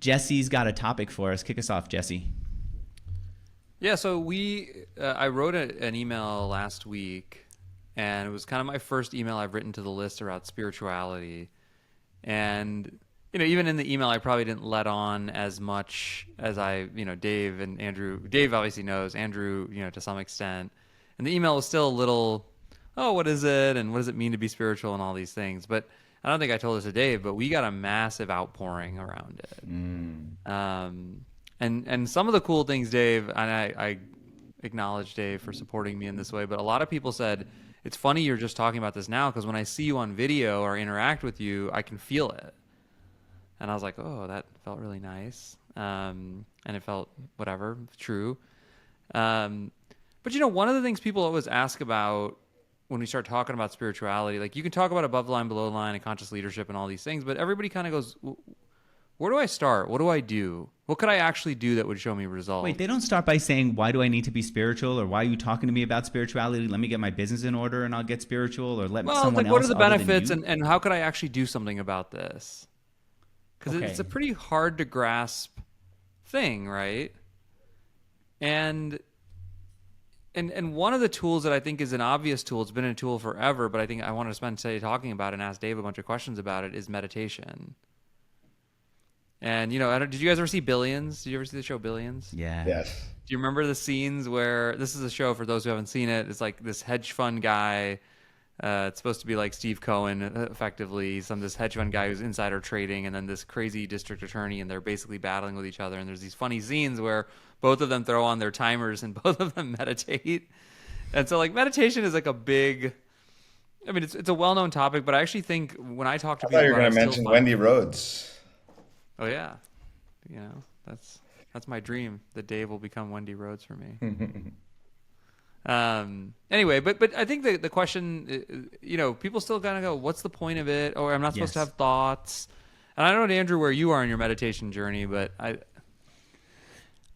Jesse's got a topic for us. Kick us off, Jesse. Yeah, so I wrote an email last week, and it was kind of my first email I've written to the list around spirituality. And, even in the email, I probably didn't let on as much as Dave and Andrew. Dave obviously knows, Andrew, to some extent. And the email was still a little, oh, what is it? And what does it mean to be spiritual and all these things? But I don't think I told this to Dave, but we got a massive outpouring around it. And some of the cool things, Dave, and I acknowledge Dave for supporting me in this way, but a lot of people said, it's funny you're just talking about this now because when I see you on video or interact with you, I can feel it. And I was like, oh, that felt really nice. And it felt whatever, true. But one of the things people always ask about when we start talking about spirituality, like you can talk about above the line, below the line, and conscious leadership and all these things, but everybody kind of goes, where do I start? What do I do? What could I actually do that would show me results? Wait, they don't start by saying, why do I need to be spiritual? Or why are you talking to me about spirituality? Let me get my business in order and I'll get spiritual. Or let someone else. What are the benefits and how could I actually do something about this? Because it's a pretty hard to grasp thing, right? And one of the tools that I think is an obvious tool, it's been a tool forever, but I think I want to spend today talking about it and ask Dave a bunch of questions about it, is meditation. And, did you guys ever see Billions? Did you ever see the show Billions? Yeah. Yes. Do you remember the scenes where, this is a show for those who haven't seen it, it's like this hedge fund guy, it's supposed to be like Steve Cohen, effectively. This hedge fund guy who's insider trading, and then this crazy district attorney, and they're basically battling with each other. And there's these funny scenes where both of them throw on their timers and both of them meditate. And so, meditation is like a big, it's a well-known topic, but I actually think when I talk to people, I thought you were going to mention Wendy Rhodes. Oh yeah, that's my dream that Dave will become Wendy Rhodes for me. Anyway, but I think the question, people still kind of go, what's the point of it? Or I'm not supposed to have thoughts. And I don't know, Andrew, where you are in your meditation journey, but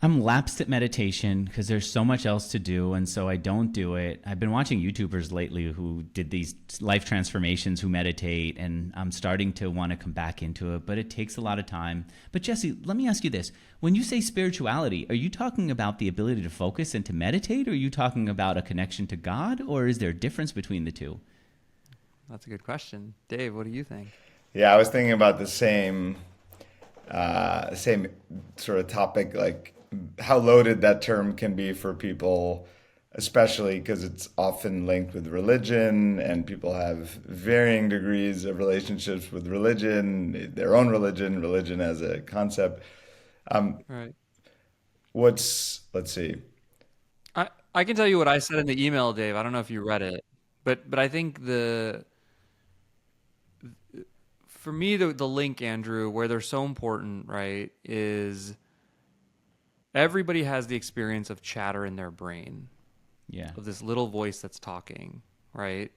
I'm lapsed at meditation because there's so much else to do, and so I don't do it. I've been watching YouTubers lately who did these life transformations, who meditate, and I'm starting to want to come back into it, but it takes a lot of time. But Jesse, let me ask you this. When you say spirituality, are you talking about the ability to focus and to meditate, or are you talking about a connection to God, or is there a difference between the two? That's a good question. Dave, what do you think? Yeah, I was thinking about the same sort of topic, like how loaded that term can be for people, especially because it's often linked with religion, and people have varying degrees of relationships with religion, their own religion as a concept. Right. Let's see. I can tell you what I said in the email, Dave. I don't know if you read it, but I think for me, the link, Andrew, where they're so important, right, is everybody has the experience of chatter in their brain. Yeah. Of this little voice that's talking, right?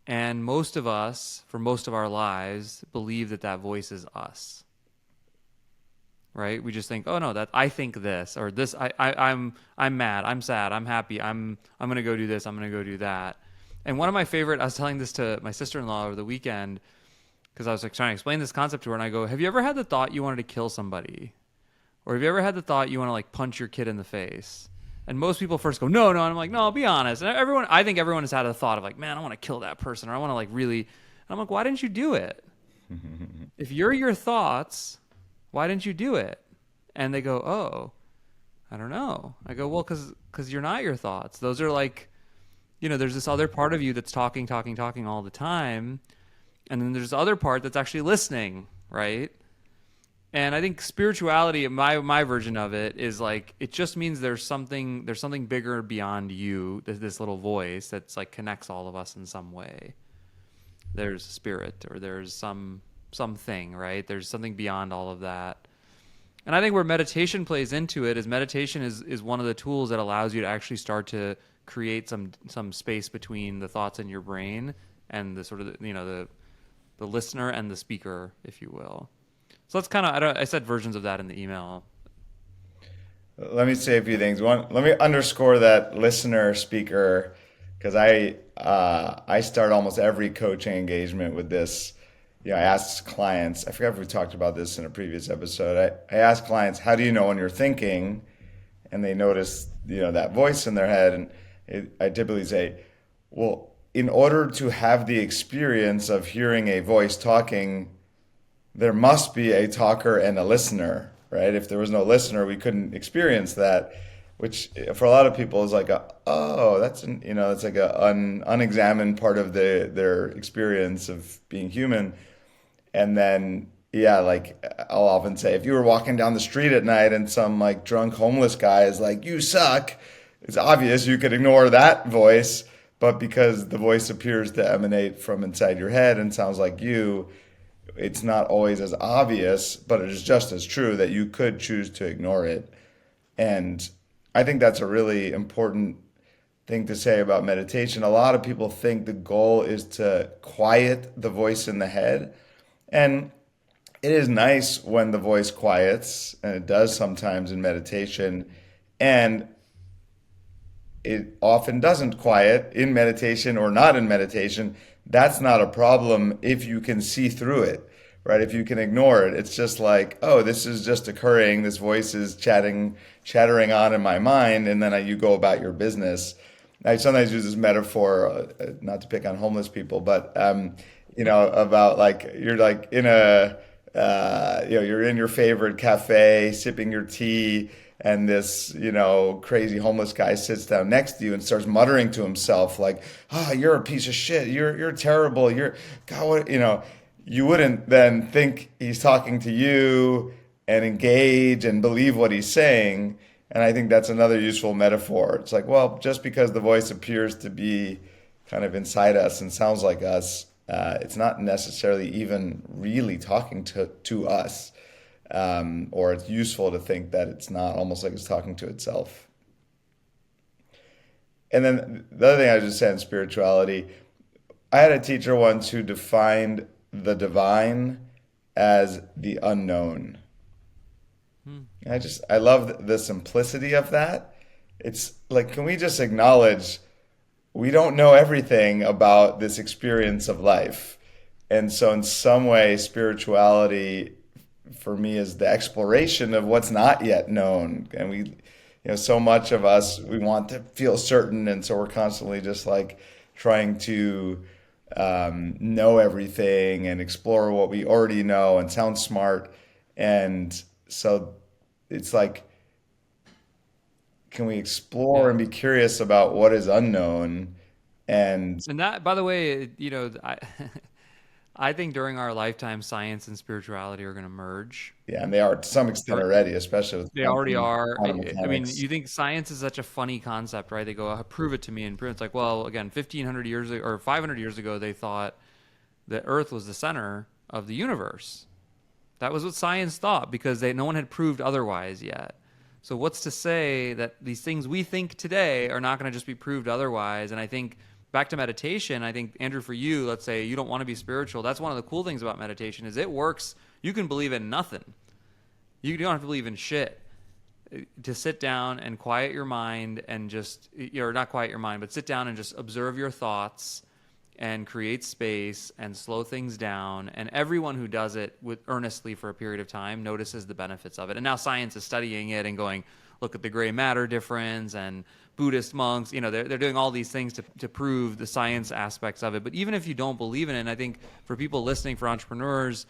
And most of us, for most of our lives, believe that voice is us. Right? We just think, oh no, that I think this, or this, I'm mad, I'm sad, I'm happy, I'm gonna go do this, I'm gonna go do that. And one of my favorite, I was telling this to my sister-in-law over the weekend, because I was trying to explain this concept to her, and I go, have you ever had the thought you wanted to kill somebody? Or have you ever had the thought you want to punch your kid in the face? And most people first go, no. And I'm like, no, I'll be honest. And I think everyone has had a thought of man, I want to kill that person, or I want to really. And I'm like, why didn't you do it? If you're your thoughts, why didn't you do it? And they go, oh, I don't know. I go, well, because you're not your thoughts. Those are there's this other part of you that's talking all the time. And then there's the other part that's actually listening, right? And I think spirituality, my version of it, is it just means there's something bigger beyond you, this little voice that's connects all of us in some way. There's spirit, or there's something, right? There's something beyond all of that. And I think where meditation plays into it is meditation is one of the tools that allows you to actually start to create some space between the thoughts in your brain and the sort of the listener and the speaker, if you will. So that's kind of, I said versions of that in the email. Let me say a few things. One, let me underscore that listener speaker, because I start almost every coaching engagement with this. I ask clients, I forget if we talked about this in a previous episode. I ask clients, how do you know when you're thinking? And they notice, that voice in their head. And I typically say, well, in order to have the experience of hearing a voice talking, there must be a talker and a listener, right? If there was no listener, we couldn't experience that, which for a lot of people is like, it's like an unexamined part of their experience of being human. And then, yeah, like I'll often say, if you were walking down the street at night and some like drunk homeless guy is like, you suck, it's obvious you could ignore that voice. But because the voice appears to emanate from inside your head and sounds like you, it's not always as obvious, but it is just as true that you could choose to ignore it. And I think that's a really important thing to say about meditation. A lot of people think the goal is to quiet the voice in the head. And it is nice when the voice quiets, and it does sometimes in meditation. And it often doesn't quiet in meditation or not in meditation. That's not a problem if you can see through it, right? If you can ignore it, it's just like, oh, this is just occurring. This voice is chattering on in my mind, and then you go about your business. I sometimes use this metaphor, not to pick on homeless people, but about like you're like in you're in your favorite cafe sipping your tea, and this crazy homeless guy sits down next to you and starts muttering to himself like, you're a piece of shit, you're terrible, you're God, what you wouldn't then think he's talking to you and engage and believe what he's saying. And I think that's another useful metaphor. It's like, well, just because the voice appears to be kind of inside us and sounds like us, it's not necessarily even really talking to us. Or it's useful to think that it's not, almost like it's talking to itself. And then the other thing I was just saying, spirituality, I had a teacher once who defined the divine as the unknown. I love the simplicity of that. It's like, can we just acknowledge we don't know everything about this experience of life? And so in some way, spirituality for me is the exploration of what's not yet known. And so much of us, we want to feel certain. And so we're constantly just like trying to know everything and explore what we already know and sound smart. And so it's like, can we explore and be curious about what is unknown? And that, by the way, I think during our lifetime, science and spirituality are going to merge. yeah, and they are to some extent already, especially with They already are. quantum I mean, mechanics. you think science is such a funny concept, right? They go, prove it to me, and prove it. It's like, well, again, 1,500 years ago, or 500 years ago, they thought that Earth was the center of the universe. That was what science thought because no one had proved otherwise yet. So what's to say that these things we think today are not going to just be proved otherwise? And I think back to meditation, I think, Andrew, for you, let's say you don't want to be spiritual. That's one of the cool things about meditation is it works. You can believe in nothing. You don't have to believe in shit. To sit down and quiet your mind and just, or not quiet your mind, but sit down and just observe your thoughts and create space and slow things down. And everyone who does it earnestly for a period of time notices the benefits of it. And now science is studying it and going, look at the gray matter difference, and Buddhist monks, they're doing all these things to prove the science aspects of it. But even if you don't believe in it, and I think for people listening, for entrepreneurs,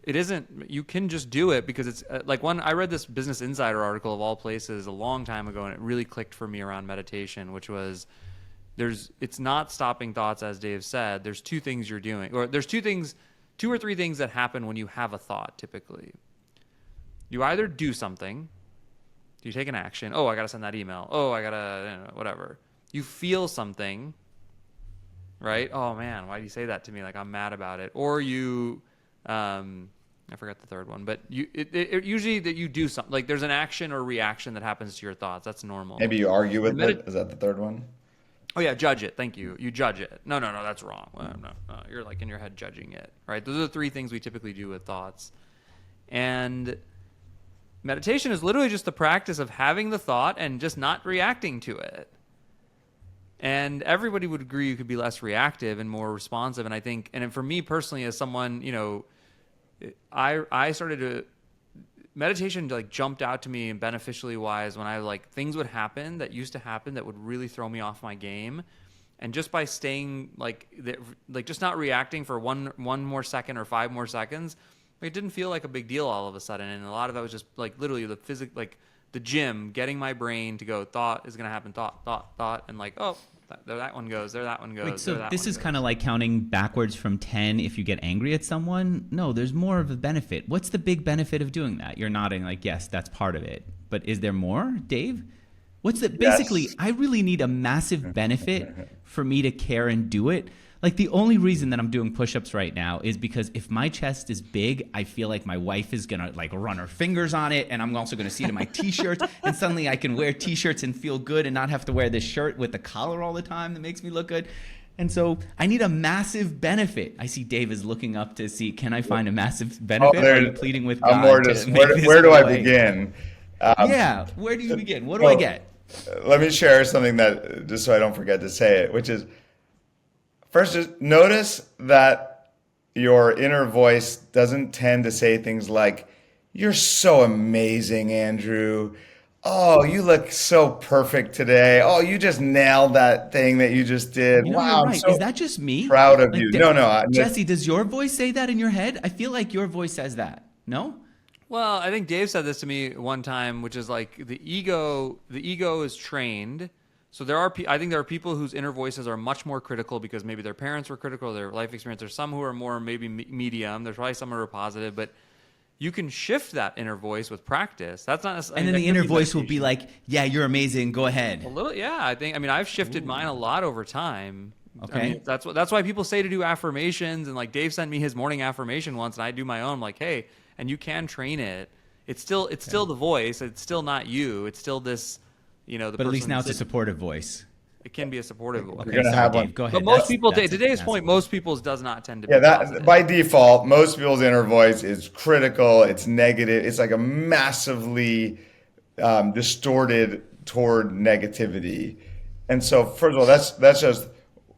it isn't, you can just do it because it's I read this Business Insider article of all places a long time ago, and it really clicked for me around meditation, which was, it's not stopping thoughts, as Dave said. There's two things you're doing, or there's two or three things that happen when you have a thought. Typically, you either do something, you take an action. Oh, I gotta send that email. Oh, I gotta whatever. You feel something, right? Oh man, why do you say that to me? Like I'm mad about it. Or you, I forgot the third one, but usually that you do something. Like there's an action or reaction that happens to your thoughts. That's normal. Maybe you argue with it. Is that the third one? Oh yeah, judge it. Thank you. You judge it. No, that's wrong. Well, no, you're like in your head judging it, right? Those are the three things we typically do with thoughts. And meditation is literally just the practice of having the thought and just not reacting to it. And everybody would agree you could be less reactive and more responsive. And I think, and for me personally, as someone, I started to, meditation like jumped out to me and beneficially wise when I like things would happen that used to happen that would really throw me off my game. And just by staying like just not reacting for one more second or 5 more seconds, it didn't feel like a big deal all of a sudden. And a lot of that was just like literally the like the gym, getting my brain to go, thought is going to happen, thought, and like, oh, there that one goes, there that one goes. Wait, so this is kind of like counting backwards from 10 if you get angry at someone? No, there's more of a benefit. What's the big benefit of doing that? You're nodding like, yes, that's part of it. But is there more, Dave? What's the basically? Yes. I really need a massive benefit for me to care and do it. Like the only reason that I'm doing push-ups right now is because if my chest is big, I feel like my wife is gonna like run her fingers on it, and I'm also gonna see it in my t-shirts, and suddenly I can wear t-shirts and feel good and not have to wear this shirt with the collar all the time that makes me look good. And so I need a massive benefit. I see Dave is looking up to see, can I find a massive benefit? Or are you pleading with God? I'm more just, where do I begin? Yeah, where do you begin? What do I get? Let me share something that, just so I don't forget to say it, which is, first, just notice that your inner voice doesn't tend to say things like, "You're so amazing, Andrew. Oh, you look so perfect today. Oh, you just nailed that thing that you just did. You're Wow, I'm right. so Is that just me? proud of Like, you." No. Jesse, does your voice say that in your head? I feel like your voice says that. No? Well, I think Dave said this to me one time, which is like the ego is trained. So I think there are people whose inner voices are much more critical because maybe their parents were critical, their life experience. There's some who are more maybe medium. There's probably some who are positive, but you can shift that inner voice with practice. That's not necessarily. And then the inner voice will be like, yeah, you're amazing. Go ahead. A little, yeah. I mean, I've shifted mine a lot over time. Okay. I mean, that's why people say to do affirmations, and like Dave sent me his morning affirmation once, and I do my own. I'm like, hey, and you can train it. It's still the voice. It's still not you. It's still this. But at least now it's a supportive voice. It can be a supportive voice. Okay, sorry, Dave, go ahead. But most people, to today's point, most people's does not tend to be that positive. by default, most people's inner voice is critical. It's negative. It's like a massively distorted toward negativity. And so, first of all, that's just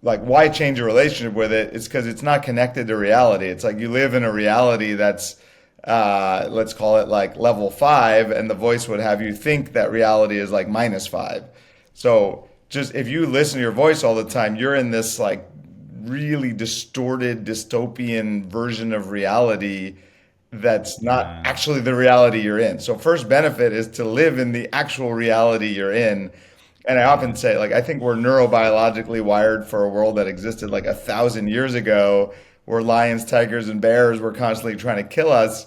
like, why change your relationship with it? It's because it's not connected to reality. It's like you live in a reality that's let's call it like level 5, and the voice would have you think that reality is like -5. So just if you listen to your voice all the time, you're in this like really distorted dystopian version of reality that's not actually the reality you're in. So first benefit is to live in the actual reality you're in. And I often say, like, I think we're neurobiologically wired for a world that existed like 1,000 years ago, where lions, tigers, and bears were constantly trying to kill us.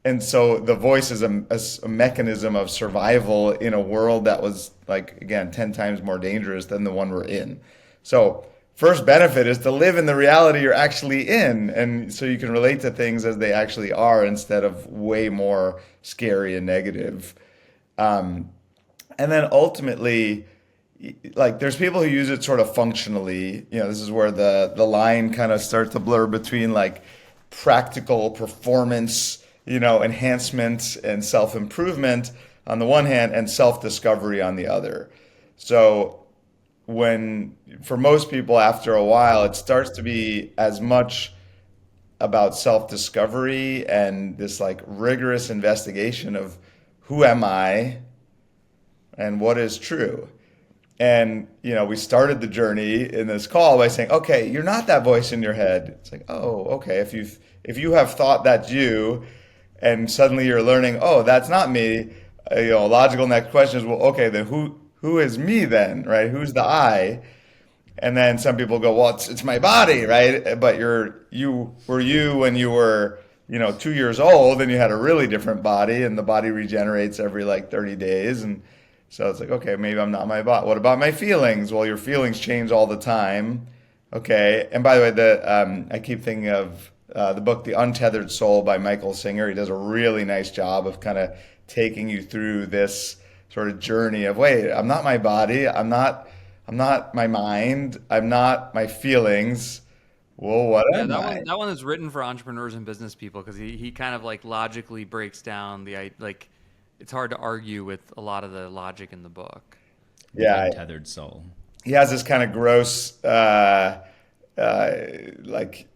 And so the voice is a mechanism of survival in a world that was, like, again, 10 times more dangerous than the one we're in. So first benefit is to live in the reality you're actually in. And so you can relate to things as they actually are instead of way more scary and negative. And then ultimately, like, there's people who use it sort of functionally. This is where the line kind of starts to blur between like practical performance, enhancement and self-improvement on the one hand, and self-discovery on the other. So for most people, after a while, it starts to be as much about self-discovery and this like rigorous investigation of who am I and what is true. And, we started the journey in this call by saying, okay, you're not that voice in your head. It's like, oh, okay. If you have thought that's you, and suddenly you're learning, oh, that's not me. A logical next question is, well, okay, then who is me then, right? Who's the I? And then some people go, well, it's my body, right? But you were you when you were, 2 years old, and you had a really different body, and the body regenerates every like 30 days. And so it's like, okay, maybe I'm not my body. What about my feelings? Well, your feelings change all the time. Okay. And by the way, I keep thinking of the book, The Untethered Soul by Michael Singer. He does a really nice job of kind of taking you through this sort of journey of, wait, I'm not my body. I'm not my mind. I'm not my feelings. Well, what am I? That one is written for entrepreneurs and business people, because he kind of like logically breaks down like, it's hard to argue with a lot of the logic in the book. Yeah. Untethered soul. he has this kind of gross like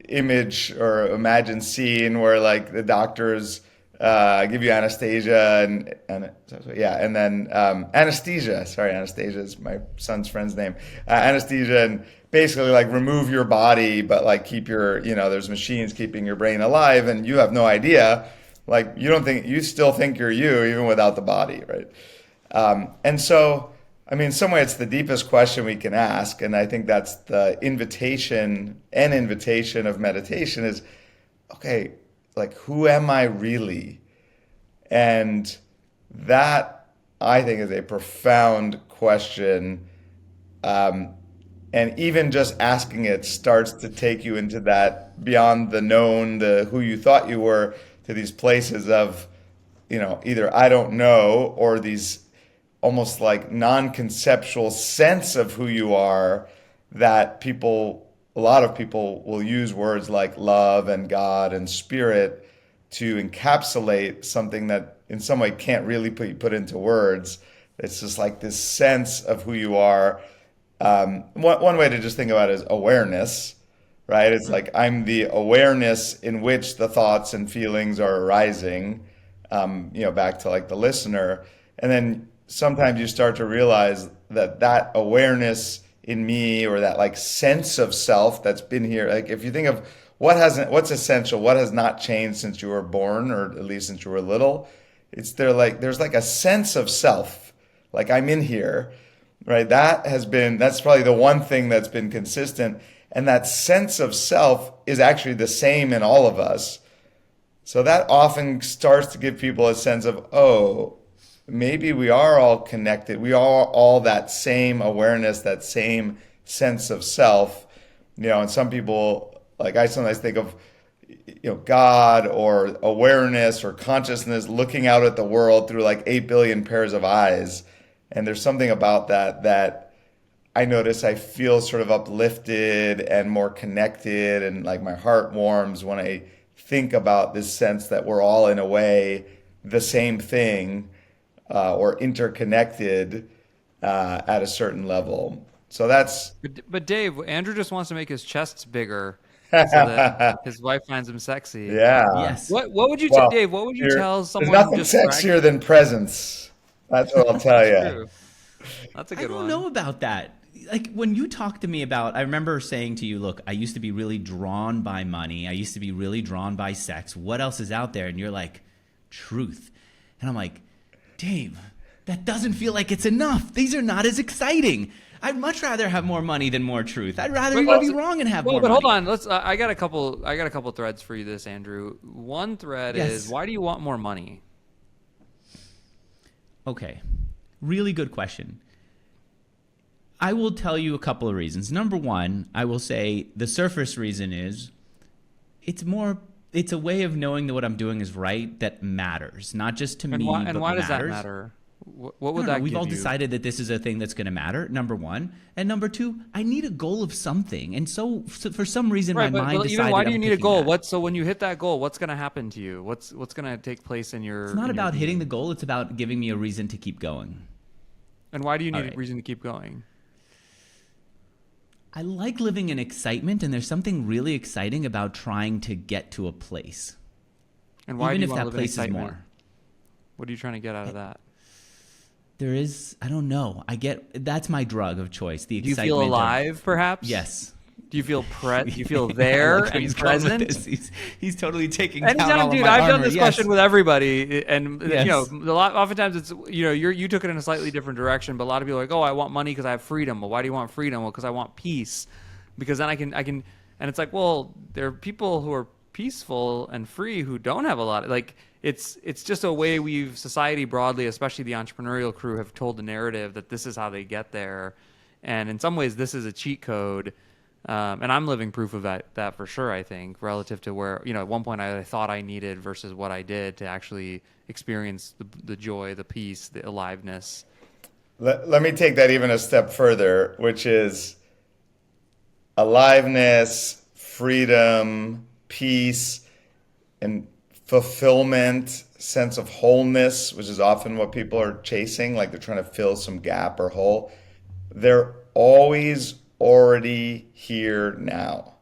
image or imagined scene where like the doctors give you anesthesia and yeah, and then anesthesia. Sorry, anesthesia is my son's friend's name. Anesthesia, and basically like remove your body, but like keep your, there's machines keeping your brain alive, and you have no idea. Like you still think you're you even without the body, right? And so, I mean, in some way, it's the deepest question we can ask, and I think that's the invitation of meditation is, okay, like who am I really? And that I think is a profound question. And even just asking it starts to take you into that beyond the known, the who you thought you were, to these places of, either I don't know, or these almost like non-conceptual sense of who you are, that a lot of people will use words like love and God and spirit to encapsulate something that in some way can't really be put into words. It's just like this sense of who you are. One way to just think about it is awareness, right? It's like I'm the awareness in which the thoughts and feelings are arising, back to like the listener. And then sometimes you start to realize that awareness in me, or that like sense of self that's been here, like if you think of what's essential, what has not changed since you were born, or at least since you were little, there's like a sense of self, like I'm in here, right? That's probably the one thing that's been consistent. And that sense of self is actually the same in all of us. So that often starts to give people a sense of, oh, maybe we are all connected. We are all that same awareness, that same sense of self. And some people, like I sometimes think of, God or awareness or consciousness looking out at the world through like 8 billion pairs of eyes. And there's something about that I notice I feel sort of uplifted and more connected, and like my heart warms when I think about this sense that we're all in a way the same thing, or interconnected at a certain level. So that's But Dave, Andrew just wants to make his chests bigger so that his wife finds him sexy. yeah. Yes. What would you, Well, Dave? What would you tell there's someone nothing just sexier than presence. That's what I'll tell That's you. true. That's a I good don't one. know about that. Like when you talk to me about, I remember saying to you, look, I used to be really drawn by money. I used to be really drawn by sex. What else is out there? And you're like, truth. And I'm like, Dave, that doesn't feel like it's enough. These are not as exciting. I'd much rather have more money than more truth. I'd rather you be wrong and have more But money. hold on. Let's. I got a couple threads for you. This, Andrew. One thread Yes. is, why do you want more money? Okay. Really good question. I will tell you a couple of reasons. Number one, I will say the surface reason is it's a way of knowing that what I'm doing is right that matters, not just to me, but Why does that matters. matter? What I would don't know. that We've give all you? decided that this is a thing that's going to matter, number one. And number two, I need a goal of something. And so for some reason, Right, my mind but decided even why do you I'm need a picking goal? that. So when you hit that goal, what's going to happen to you? What's going to take place in your? It's not in your about hitting the being? goal. It's about giving me a reason to keep going. And why do you All need a right. reason to keep going? I like living in excitement, and there's something really exciting about trying to get to a place. And why Even do you if want to that live in place is excitement? more. What are you trying to get out of that? There is, I don't know. That's my drug of choice. The Do you excitement feel of, alive, perhaps? yes. Do you feel Do you feel I there like where and he's going with present? this. He's totally taking Anytime, down all dude, of my I've done armor. this Yes. question with everybody, and Yes. oftentimes it's you took it in a slightly different direction, but a lot of people are like, oh, I want money because I have freedom. Well, why do you want freedom? Well, because I want peace, because then I can, and it's like, well, there are people who are peaceful and free who don't have a lot. Like it's just a way society broadly, especially the entrepreneurial crew, have told the narrative that this is how they get there, and in some ways, this is a cheat code. And I'm living proof of that for sure, I think, relative to where, at one point I thought I needed versus what I did to actually experience the joy, the peace, the aliveness. Let me take that even a step further, which is aliveness, freedom, peace, and fulfillment, sense of wholeness, which is often what people are chasing, like they're trying to fill some gap or hole. They're always already here now.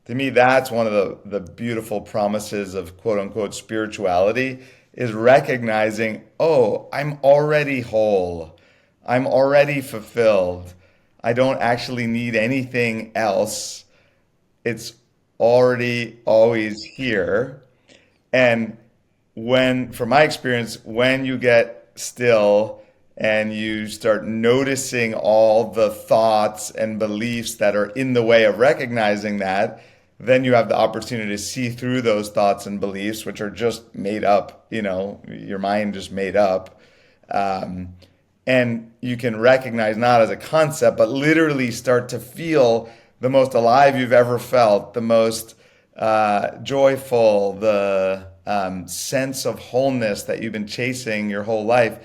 To me, that's one of the beautiful promises of quote unquote spirituality, is recognizing, oh, I'm already whole. I'm already fulfilled. I don't actually need anything else. It's already always here. And from my experience, when you get still and you start noticing all the thoughts and beliefs that are in the way of recognizing that, then you have the opportunity to see through those thoughts and beliefs, which are just made up, your mind just made up. And you can recognize, not as a concept, but literally start to feel the most alive you've ever felt, the most joyful, the sense of wholeness that you've been chasing your whole life.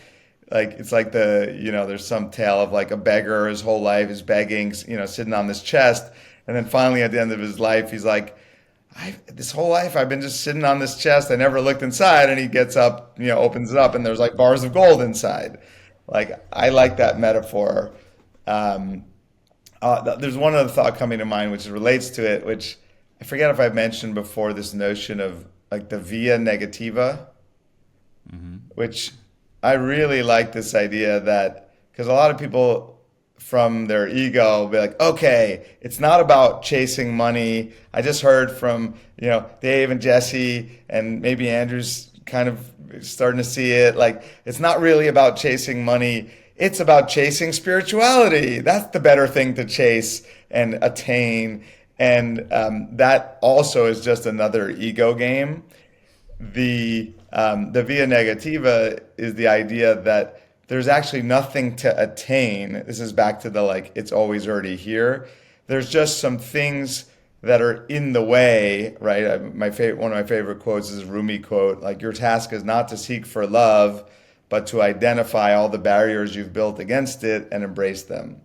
Like, it's like there's some tale of like a beggar his whole life is begging, sitting on this chest. And then finally at the end of his life, he's like, this whole life I've been just sitting on this chest. I never looked inside. And he gets up, opens it up, and there's like bars of gold inside. Like, I like that metaphor. There's one other thought coming to mind which relates to it, which I forget if I've mentioned before, this notion of like the via negativa, which I really like this idea that, because a lot of people from their ego will be like, okay, it's not about chasing money. I just heard from, Dave and Jesse, and maybe Andrew's kind of starting to see it. Like, it's not really about chasing money. It's about chasing spirituality. That's the better thing to chase and attain. And that also is just another ego game. The via negativa is the idea that there's actually nothing to attain. This is back to the like, it's always already here. There's just some things that are in the way, right? One of my favorite quotes is a Rumi quote, like, your task is not to seek for love, but to identify all the barriers you've built against it and embrace them,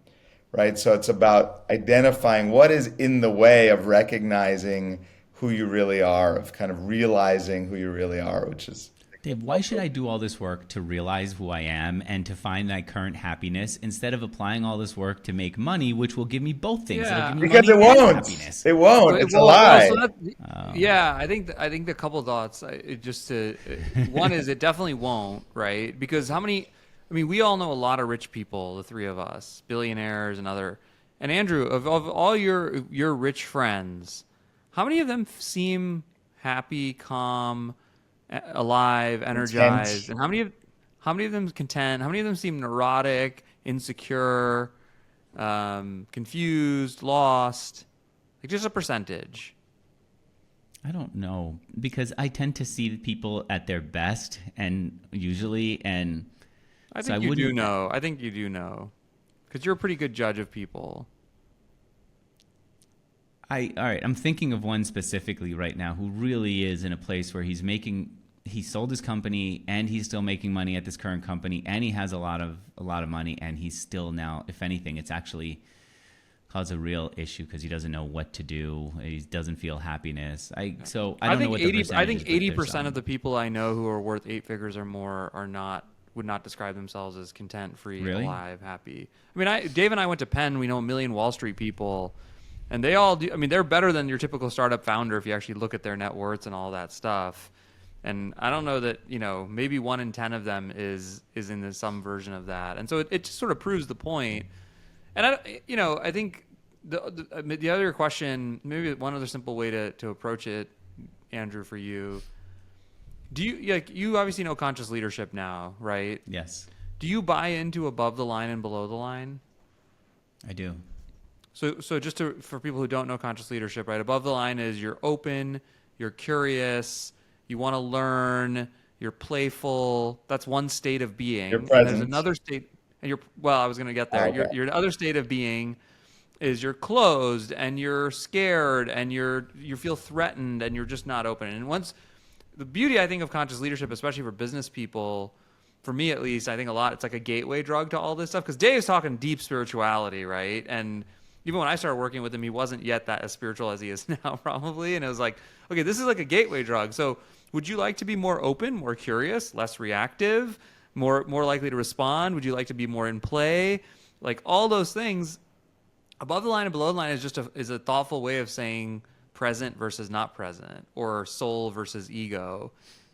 right? So it's about identifying what is in the way of recognizing who you really are, of kind of realizing who you really are, which is... Dave, why should I do all this work to realize who I am and to find my current happiness instead of applying all this work to make money, which will give me both things? Yeah. It'll give me Because it money and won't. happiness. It won't. It's a lie. Yeah, I think the couple of thoughts. One is, it definitely won't, right? Because we all know a lot of rich people, the three of us, billionaires and other. And Andrew, of all your rich friends, how many of them seem happy, calm, alive, energized? And how many of them content? How many of them seem neurotic, insecure, confused, lost? Like, just a percentage. I don't know, because I tend to see people at their best, and usually, and I think you do know. I think you do know, because you're a pretty good judge of people. All right, I'm thinking of one specifically right now who really is in a place where he sold his company and he's still making money at this current company, and he has a lot of money, and he's still now, if anything, it's actually caused a real issue because he doesn't know what to do. He doesn't feel happiness. I don't know what the percentage is. I think 80% of the people I know who are worth 8 figures or more would not describe themselves as content, free, Really? alive, happy. Dave and I went to Penn. We know a million Wall Street people. And they all do. They're better than your typical startup founder if you actually look at their net worths and all that stuff. And I don't know that, maybe 1 in 10 of them is in some version of that. And so it just sort of proves the point. And I think the other question, maybe one other simple way to approach it, Andrew, for you, do you obviously know conscious leadership now, right? Yes, Do you buy into above the line and below the line? I do. So just for people who don't know conscious leadership, right? Above the line is you're open, you're curious, you want to learn, you're playful. That's one state of being. You're And present. there's another state, and I was going to get there. Okay. Your other state of being is you're closed and you're scared and you feel threatened and you're just not open. And the beauty, I think, of conscious leadership, especially for business people, for me at least, I think it's like a gateway drug to all this stuff. Because Dave's talking deep spirituality, right? And even when I started working with him, he wasn't yet that as spiritual as he is now, probably. And it was like, okay, this is like a gateway drug. So would you like to be more open, more curious, less reactive, more likely to respond? Would you like to be more in play? like all those things. Above the line and below the line is just a thoughtful way of saying present versus not present, or soul versus ego.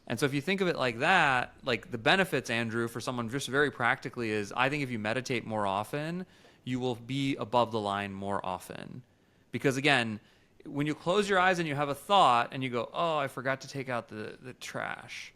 And so if you think of it like that, like the benefits, Andrew, for someone just very practically is, I think if you meditate more often, you will be above the line more often. Because again, when you close your eyes and you have a thought and you go, oh, I forgot to take out the trash.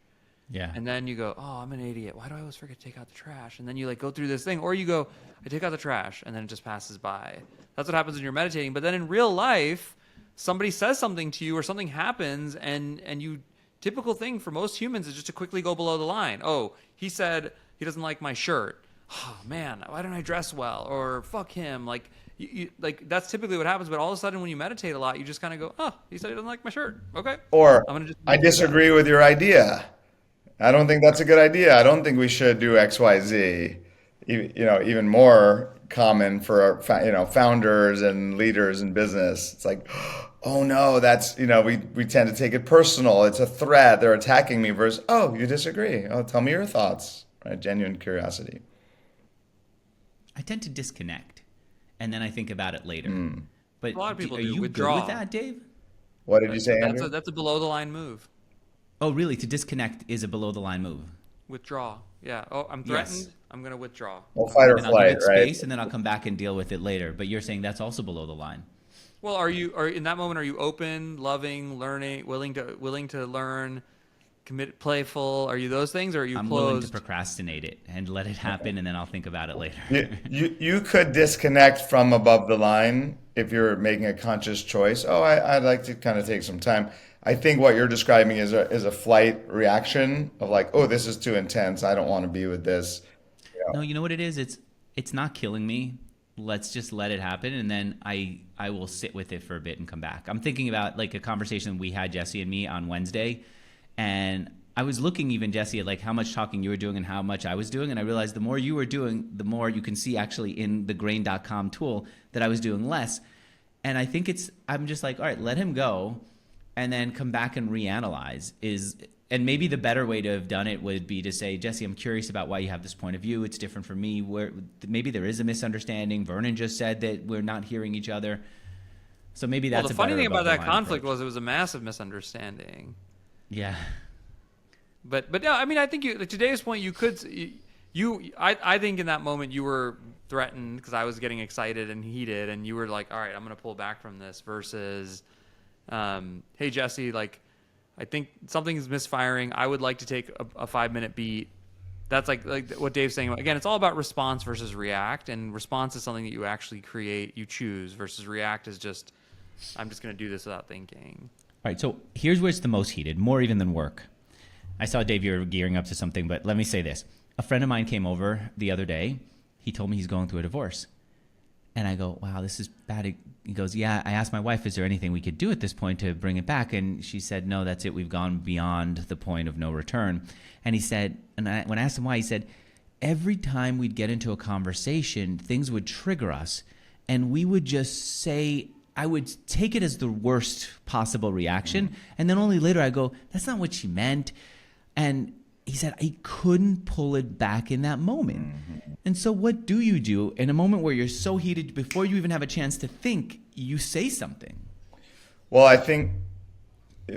Yeah. And then you go, oh, I'm an idiot. Why do I always forget to take out the trash? And then you like go through this thing, or you go, I take out the trash, and then it just passes by. That's what happens when you're meditating. But then in real life, somebody says something to you or something happens, and you, typical thing for most humans is just to quickly go below the line. Oh, he said he doesn't like my shirt. Oh man, why don't I dress well? Or fuck him. Like, like that's typically what happens. But all of a sudden, when you meditate a lot, you just kind of go, oh, he said he doesn't like my shirt. Okay. Or I'm gonna just I disagree with your idea. I don't think that's a good idea. I don't think we should do X, Y, Z. Even more common for founders and leaders in business. It's like, oh no, that's we tend to take it personal. It's a threat. They're attacking me. Versus, oh, you disagree. Oh, tell me your thoughts. Right? Genuine curiosity. I tend to disconnect, and then I think about it later. But A lot of people are do. you Withdraw. good with that, Dave? What did you say, Andrew? That's a below the line move. Oh, really? To disconnect is a below the line move. Withdraw. Yeah. Oh, I'm threatened. Yes. I'm gonna withdraw. Well, fight or And I'll give flight, it right? space, and then I'll come back and deal with it later. But you're saying that's also below the line. Well, are in that moment? Are you open, loving, learning, willing to learn, commit, playful? Are you those things, or are you I'm willing to closed? procrastinate it and let it happen, and then I'll think about it later. You could disconnect from above the line if you're making a conscious choice. Oh, I'd like to kind of take some time. I think what you're describing is a flight reaction of like, oh, this is too intense. I don't want to be with this. No, you know what it is? It's not killing me. Let's just let it happen, and then I will sit with it for a bit and come back. I'm thinking about like a conversation we had, Jesse and me, on Wednesday, and I was looking, even Jesse, at like how much talking you were doing and how much I was doing, and I realized the more you were doing, the more you can see actually in the grain.com tool that I was doing less. And I think I'm just like, all right, let him go, and then come back and reanalyze. And maybe the better way to have done it would be to say, Jesse, I'm curious about why you have this point of view. It's different from me. Where maybe there is a misunderstanding. Vernon just said that we're not hearing each other. So maybe that's The funny thing about that conflict approach. was it was a massive misunderstanding. Yeah. But no, I mean, I think to today's point, you could I think in that moment you were threatened because I was getting excited and heated, and you were like, all right, I'm going to pull back from this versus, hey Jesse, like, I think something's misfiring. I would like to take a 5-minute beat. That's like what Dave's saying. Again, it's all about response versus react, and response is something that you actually create, you choose, versus react is just, I'm just going to do this without thinking. All right, so here's where it's the most heated, more even than work. I saw, Dave, you're gearing up to something, but let me say this. A friend of mine came over the other day. He told me he's going through a divorce. And I go, wow, this is bad. He goes, yeah, I asked my wife, is there anything we could do at this point to bring it back? And she said, no, that's it. We've gone beyond the point of no return. And he said, when I asked him why, he said, every time we'd get into a conversation, things would trigger us. And we would just say, I would take it as the worst possible reaction. And then only later I go, that's not what she meant. And he said, I couldn't pull it back in that moment. And so what do you do in a moment where you're so heated, before you even have a chance to think, you say something? Well, I think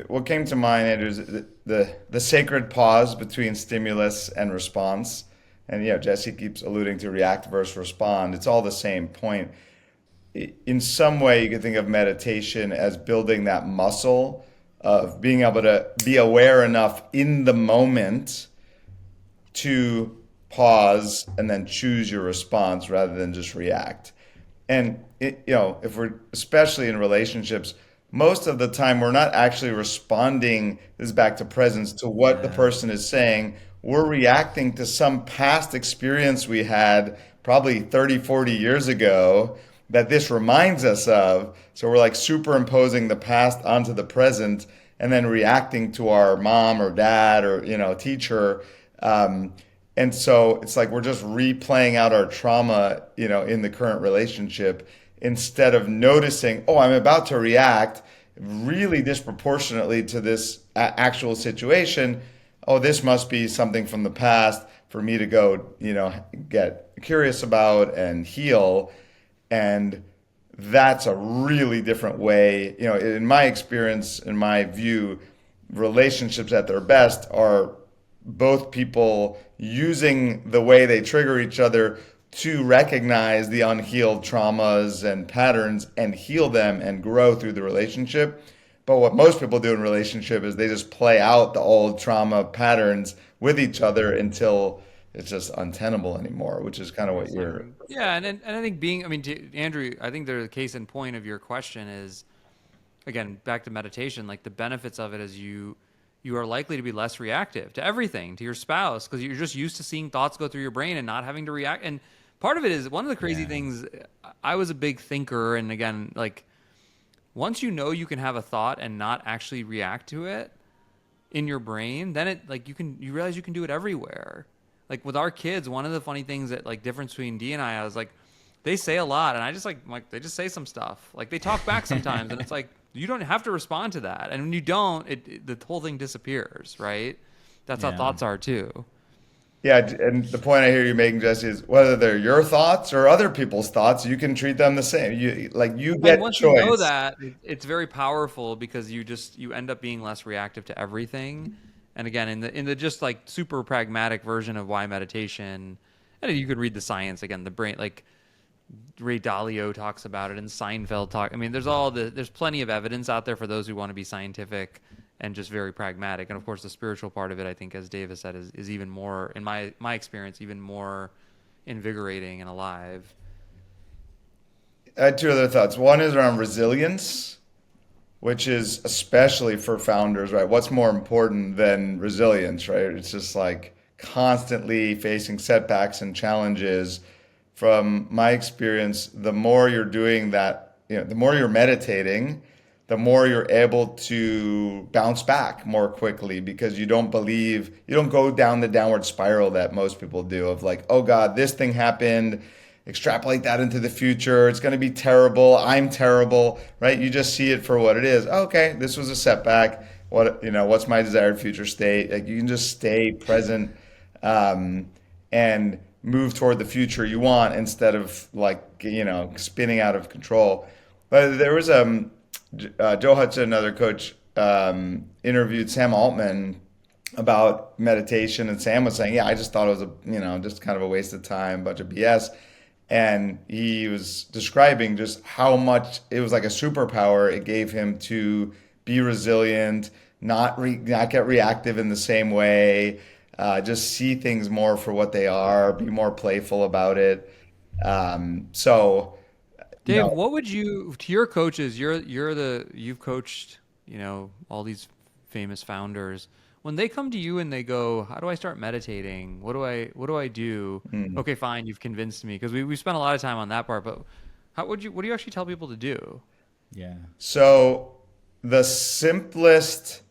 what came to mind, Andrew, is the sacred pause between stimulus and response. And Jesse keeps alluding to react versus respond. It's all the same point. In some way, you could think of meditation as building that muscle of being able to be aware enough in the moment to pause and then choose your response rather than just react. And if we're especially in relationships, most of the time we're not actually responding, this is back to presence, to what the person is saying. We're reacting to some past experience we had probably 30, 40 years ago that this reminds us of. So we're like superimposing the past onto the present and then reacting to our mom or dad or teacher. And so it's like we're just replaying out our trauma, in the current relationship, instead of noticing, oh, I'm about to react really disproportionately to this actual situation. Oh, this must be something from the past for me to go, get curious about and heal. And that's a really different way. In my experience, in my view, relationships at their best are both people using the way they trigger each other to recognize the unhealed traumas and patterns and heal them and grow through the relationship. But what most people do in relationship is they just play out the old trauma patterns with each other until it's just untenable anymore, which is kind of what you're. Yeah, and I think I mean, Andrew, I think the case in point of your question is, again, back to meditation. Like the benefits of it is you are likely to be less reactive to everything, to your spouse, because you're just used to seeing thoughts go through your brain and not having to react. And part of it is one of the crazy things. I was a big thinker, and again, like once you know you can have a thought and not actually react to it in your brain, then it like you realize you can do it everywhere. Like with our kids, one of the funny things that like difference between D and I was like, they say a lot, and I just like they just say some stuff. Like they talk back sometimes, and it's like you don't have to respond to that, and when you don't, the whole thing disappears, right? That's how thoughts are too. Yeah, and the point I hear you making, Jesse, is whether they're your thoughts or other people's thoughts, you can treat them the same. You And get once you know choice. that, it's very powerful because you end up being less reactive to everything. And again, in the just like super pragmatic version of why meditation, and you could read the science again, the brain, like Ray Dalio talks about it and Seinfeld talk. I mean, there's plenty of evidence out there for those who want to be scientific and just very pragmatic. And of course, the spiritual part of it, I think, as Dave has said, is even more, in my experience, even more invigorating and alive. I had two other thoughts. One is around resilience, which is especially for founders, right? What's more important than resilience, right? It's just like constantly facing setbacks and challenges. From my experience, the more you're doing that, the more you're meditating, the more you're able to bounce back more quickly because you don't go down the downward spiral that most people do of like, oh God, this thing happened, extrapolate that into the future. It's going to be terrible. I'm terrible, right? You just see it for what it is. Okay, this was a setback. What's my desired future state? Like you can just stay present, and move toward the future you want instead of like, spinning out of control. But there was Joe Hudson, another coach, interviewed Sam Altman about meditation, and Sam was saying, "Yeah, I just thought it was just kind of a waste of time, a bunch of BS." And he was describing just how much it was like a superpower it gave him to be resilient, not get reactive in the same way, just see things more for what they are, be more playful about it. So, you Dave, know, what would you to your coaches? You've coached all these famous founders. When they come to you and they go, "How do I start meditating? What do I do?" Okay, fine, you've convinced me because we spent a lot of time on that part. But what do you actually tell people to do? Yeah. so the simplest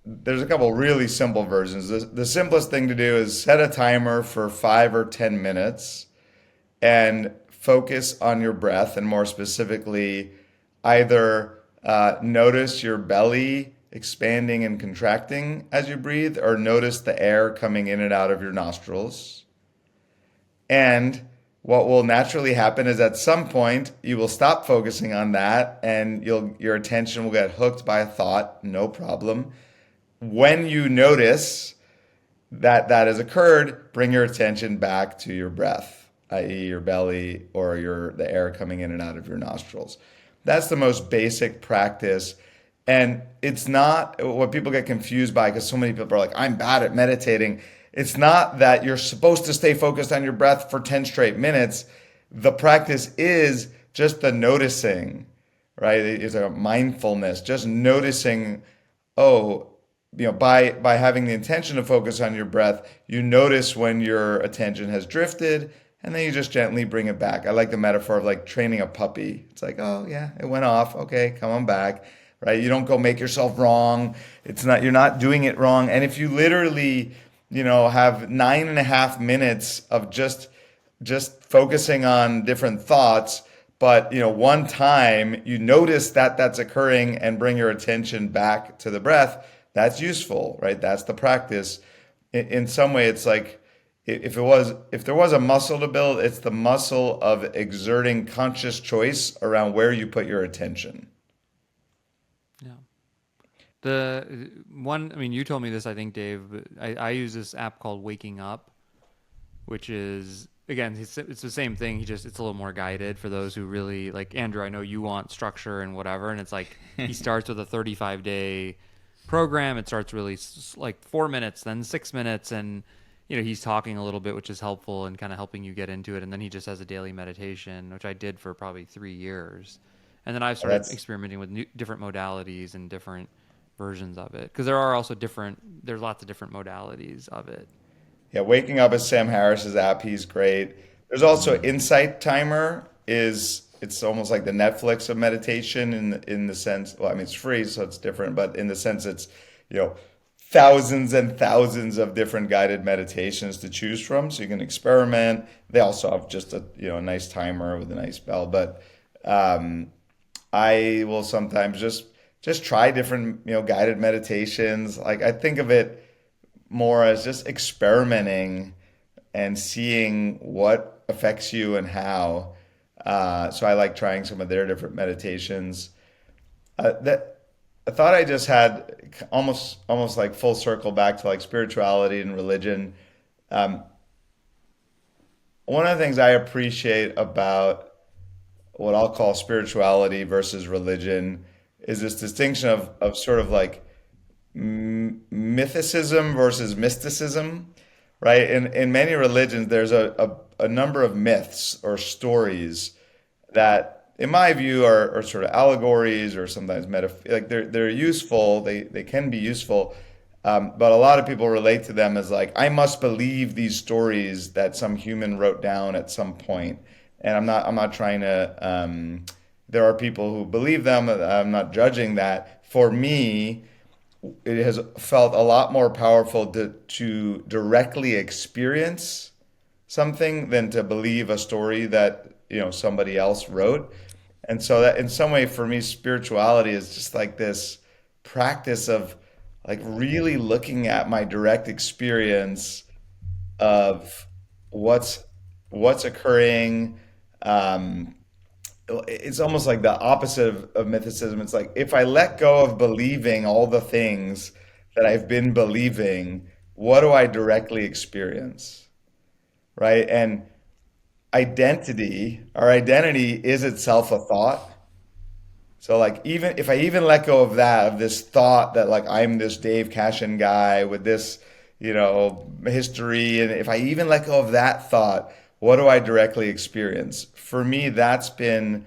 there's a couple really simple versions. The simplest thing to do is set a timer for 5 or 10 minutes and focus on your breath, and more specifically, either notice your belly expanding and contracting as you breathe, or notice the air coming in and out of your nostrils. And what will naturally happen is at some point you will stop focusing on that, and your attention will get hooked by a thought, no problem. When you notice that that has occurred, bring your attention back to your breath, i.e. your belly or the air coming in and out of your nostrils. That's the most basic practice. And it's not what people get confused by, because so many people are like, I'm bad at meditating. It's not that you're supposed to stay focused on your breath for 10 straight minutes. The practice is just the noticing, right? It's a mindfulness, just noticing, oh, by having the intention to focus on your breath, you notice when your attention has drifted, and then you just gently bring it back. I like the metaphor of like training a puppy. It's like, oh yeah, it went off. Okay, come on back, right? You don't go make yourself wrong. You're not doing it wrong. And if you literally, have 9.5 minutes of just focusing on different thoughts, but one time you notice that that's occurring and bring your attention back to the breath, that's useful, right? That's the practice. In some way, it's like if there was a muscle to build, it's the muscle of exerting conscious choice around where you put your attention. Yeah. The one, I mean, you told me this, I think, Dave, but I use this app called Waking Up, which is, again, it's the same thing. It's a little more guided for those who really, like Andrew, I know you want structure and whatever. And it's like, he starts with a 35-day program. It starts really like 4 minutes, then 6 minutes. And, he's talking a little bit, which is helpful and kind of helping you get into it. And then he just has a daily meditation, which I did for probably 3 years. And then I've started experimenting with different modalities and different versions of it. Because there's lots of different modalities of it. Yeah, Waking Up is Sam Harris's app. He's great. There's also Insight Timer. It's almost like the Netflix of meditation in the sense. Well, I mean, it's free, so it's different. But in the sense, it's thousands and thousands of different guided meditations to choose from, so you can experiment. They also have just a nice timer with a nice bell. But I will sometimes just try different guided meditations. Like I think of it more as just experimenting and seeing what affects you and how. So I like trying some of their different meditations. I thought I just had almost like full circle back to like spirituality and religion. One of the things I appreciate about what I'll call spirituality versus religion is this distinction of sort of like mythicism versus mysticism, right? In many religions, there's a number of myths or stories that, in my view, are sort of allegories or sometimes like they're useful. They can be useful, but a lot of people relate to them as like, I must believe these stories that some human wrote down at some point. And I'm not trying to. There are people who believe them. I'm not judging that. For me, it has felt a lot more powerful to directly experience something than to believe a story that somebody else wrote. And so that in some way for me, spirituality is just like this practice of like really looking at my direct experience of what's occurring. It's almost like the opposite of mythicism. It's like if I let go of believing all the things that I've been believing, what do I directly experience? Right? And our identity is itself a thought. So like even if I even let go of this thought that like I'm this Dave Cashin guy with this, history, and if I even let go of that thought, what do I directly experience? For me, that's been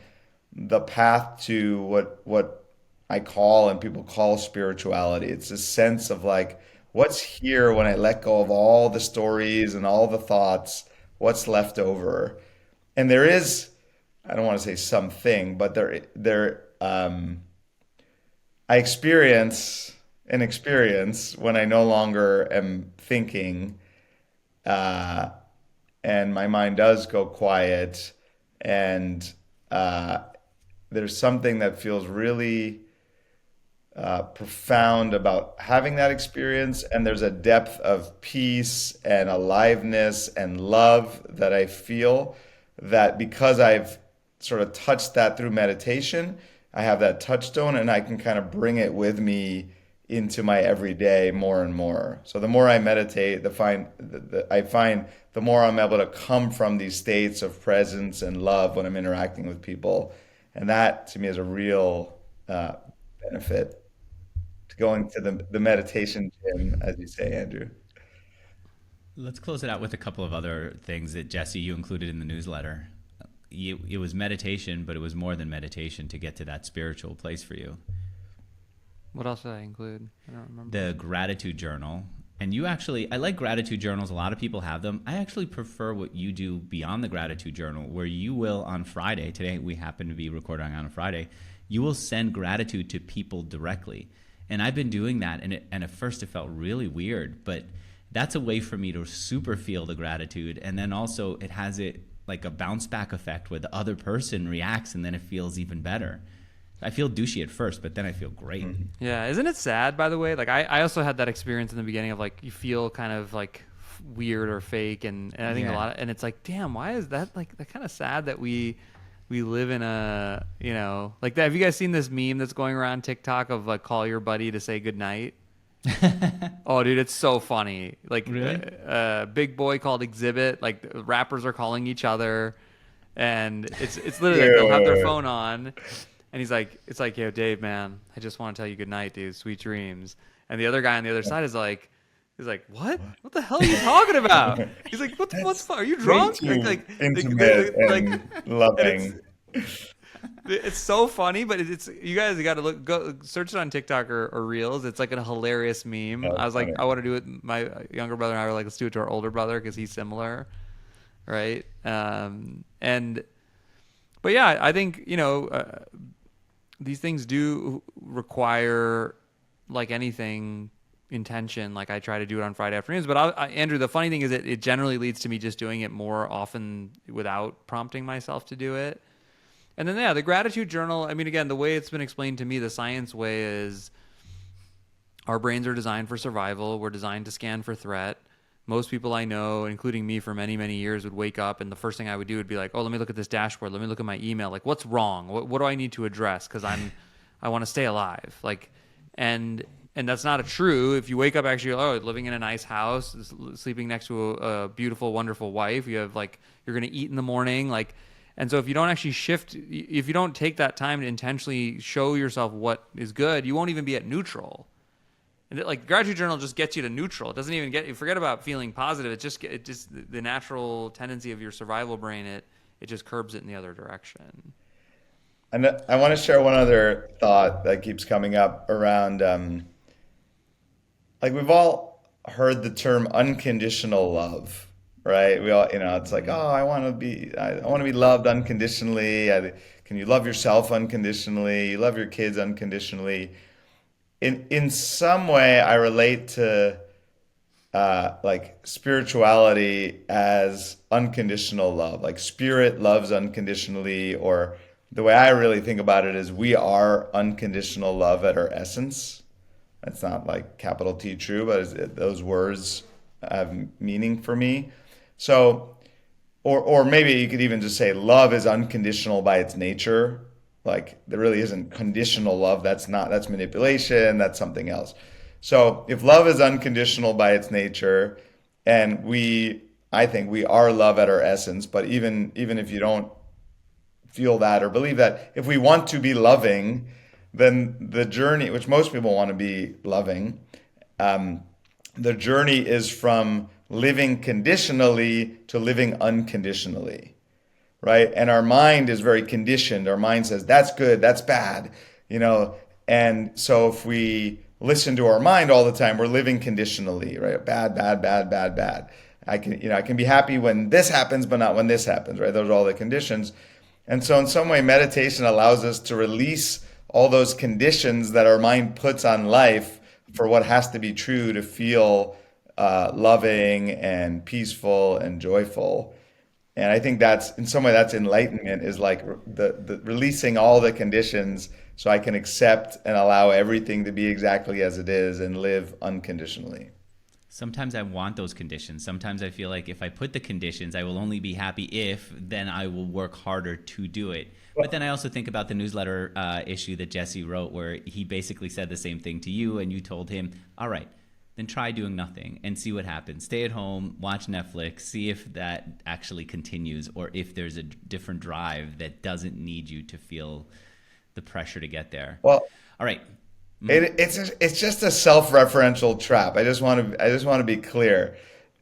the path to what I call and people call spirituality. It's a sense of like what's here when I let go of all the stories and all the thoughts, what's left over. And there is, I don't want to say something, but I experience an experience when I no longer am thinking, and my mind does go quiet, and there's something that feels really profound about having that experience, and there's a depth of peace and aliveness and love that I feel that because I've sort of touched that through meditation, I have that touchstone and I can kind of bring it with me into my everyday more and more. So the more I meditate, I find the more I'm able to come from these states of presence and love when I'm interacting with people. And that to me is a real benefit to going to the meditation gym, as you say, Andrew. Let's close it out with a couple of other things that, Jesse, you included in the newsletter. It was meditation, but it was more than meditation to get to that spiritual place for you. What else did I include? I don't remember. The gratitude journal. And I like gratitude journals. A lot of people have them. I actually prefer what you do beyond the gratitude journal, where you will on Friday, today we happen to be recording on a Friday, you will send gratitude to people directly. And I've been doing that, and at first it felt really weird, but that's a way for me to super feel the gratitude. And then also it has like a bounce back effect where the other person reacts and then it feels even better. I feel douchey at first, but then I feel great. Yeah, isn't it sad, by the way? Like I also had that experience in the beginning of like you feel kind of like weird or fake, and I think a Yeah. lot of, and it's like, damn, why is that like that kind of sad that we live in a, you know, like that. Have you guys seen this meme that's going around TikTok of like call your buddy to say goodnight? Oh, dude, it's so funny. Like, Really? big boy called Exhibit. Like, the rappers are calling each other, and it's literally like they'll have their Dude. phone on, and he's like, it's like, yo, Dave, man, I just want to tell you good night, dude. Sweet dreams. And the other guy on the other side is like, he's like, what? What the hell are you talking about? He's like, what's That's are you way drunk? too Like, intimate like, and and loving. it's so funny, but it's you guys got to go search it on TikTok or Reels. It's like a hilarious meme. Oh, I was like, funny. I want to do it. My younger brother and I were like, let's do it to our older brother because he's similar, right? And but yeah, I think these things do require, like anything, intention. Like I try to do it on Friday afternoons, but Andrew, the funny thing is it generally leads to me just doing it more often without prompting myself to do it. And then, yeah, the gratitude journal, I mean, again, the way it's been explained to me, the science way is our brains are designed for survival. We're designed to scan for threat. Most people I know, including me for many, many years, would wake up and the first thing I would do would be like, oh, let me look at this dashboard. Let me look at my email. Like, what's wrong? What do I need to address? Because I want to stay alive. Like, and that's not true. If you wake up actually, living in a nice house, sleeping next to a beautiful, wonderful wife, you have like, you're going to eat in the morning, like, and so if you don't actually shift, if you don't take that time to intentionally show yourself what is good, you won't even be at neutral. And like gratitude journal just gets you to neutral. It doesn't even forget about feeling positive. It just the natural tendency of your survival brain. It just curbs it in the other direction. And I want to share one other thought that keeps coming up around, like we've all heard the term unconditional love, right? We all, it's like, oh, I want to be loved unconditionally. Can you love yourself unconditionally? You love your kids unconditionally. In some way, I relate to like spirituality as unconditional love. Like spirit loves unconditionally, or the way I really think about it is we are unconditional love at our essence. It's not like capital T true, but those words have meaning for me. So, or maybe you could even just say love is unconditional by its nature. Like there really isn't conditional love. That's manipulation. That's something else. So if love is unconditional by its nature, and I think we are love at our essence, but even if you don't feel that or believe that, if we want to be loving, then the journey, which most people want to be loving, the journey is from living conditionally to living unconditionally, right? And our mind is very conditioned. Our mind says, that's good, that's bad, And so if we listen to our mind all the time, we're living conditionally, right? Bad, bad, bad, bad, bad. I can be happy when this happens, but not when this happens, right? Those are all the conditions. And so in some way, meditation allows us to release all those conditions that our mind puts on life for what has to be true to feel loving and peaceful and joyful. And I think that's in some way that's enlightenment, is like the releasing all the conditions so I can accept and allow everything to be exactly as it is and live unconditionally. Sometimes I want those conditions. Sometimes I feel like if I put the conditions, I will only be happy if, then I will work harder to do it. But then I also think about the newsletter issue that Jesse wrote, where he basically said the same thing to you, and you told him, all right, then try doing nothing and see what happens. Stay at home, watch Netflix, see if that actually continues, or if there's a different drive that doesn't need you to feel the pressure to get there. Well, All right. it's just a self-referential trap. I just want to be clear.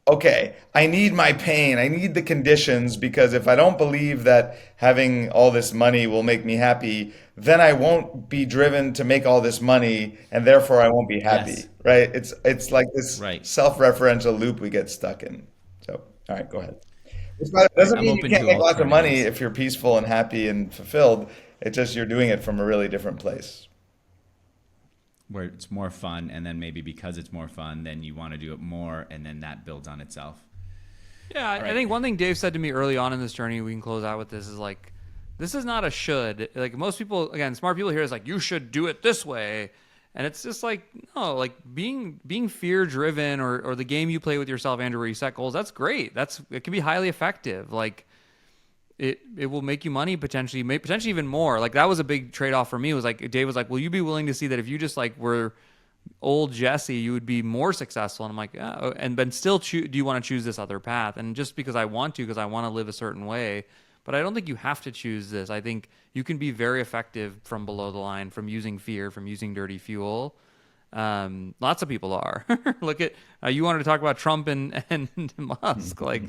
Okay, I need my pain. I need the conditions, because if I don't believe that having all this money will make me happy, then I won't be driven to make all this money, and therefore I won't be happy. Yes. Right? It's like this Right. self-referential loop we get stuck in. So, all right, go ahead. It All right. doesn't I'm mean you open can't to make lots of money alternatives. if you're peaceful and happy and fulfilled. It's just you're doing it from a really different place. Where it's more fun, and then maybe because it's more fun, then you want to do it more, and then that builds on itself. Yeah, All I right. think one thing Dave said to me early on in this journey, we can close out with this, is like, this is not a should. Like most people, again, smart people here is like, you should do it this way. And it's just like, no, like being fear driven, or the game you play with yourself, Andrew, where you set goals, that's great. It can be highly effective. Like it will make you money potentially even more. Like that was a big trade off for me. It was like, Dave was like, will you be willing to see that if you just like were old Jesse, you would be more successful? And I'm like, yeah. And then still do you want to choose this other path? And just because I want to live a certain way, but I don't think you have to choose this. I think you can be very effective from below the line, from using fear, from using dirty fuel. Lots of people are. Look at you wanted to talk about Trump and Musk. Like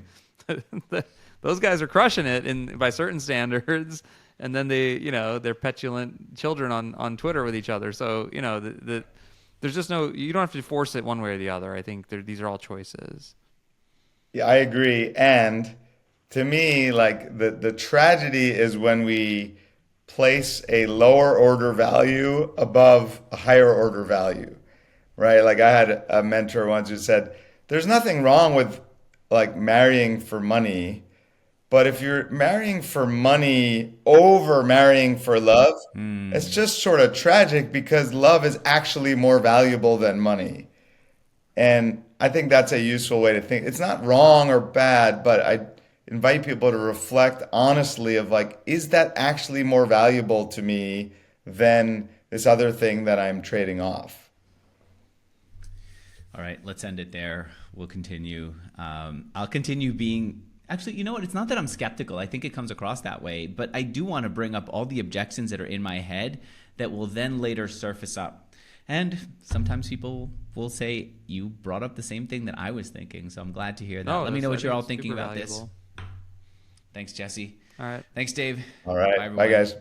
those guys are crushing it by certain standards. And then they're petulant children on Twitter with each other. So there's just you don't have to force it one way or the other. I think these are all choices. Yeah, I agree. And to me, like the tragedy is when we place a lower order value above a higher order value, right? Like I had a mentor once who said, there's nothing wrong with like marrying for money, but if you're marrying for money over marrying for love, it's just sort of tragic because love is actually more valuable than money. And I think that's a useful way to think. It's not wrong or bad, but I invite people to reflect honestly of like, is that actually more valuable to me than this other thing that I'm trading off? All right, let's end it there. We'll continue. I'll continue being, actually, you know what? It's not that I'm skeptical. I think it comes across that way, but I do want to bring up all the objections that are in my head that will then later surface up. And sometimes people will say, you brought up the same thing that I was thinking. So I'm glad to hear that. Let me know what you're all thinking about this. Thanks, Jesse. All right. Thanks, Dave. All right. Bye, Bye, everyone. guys.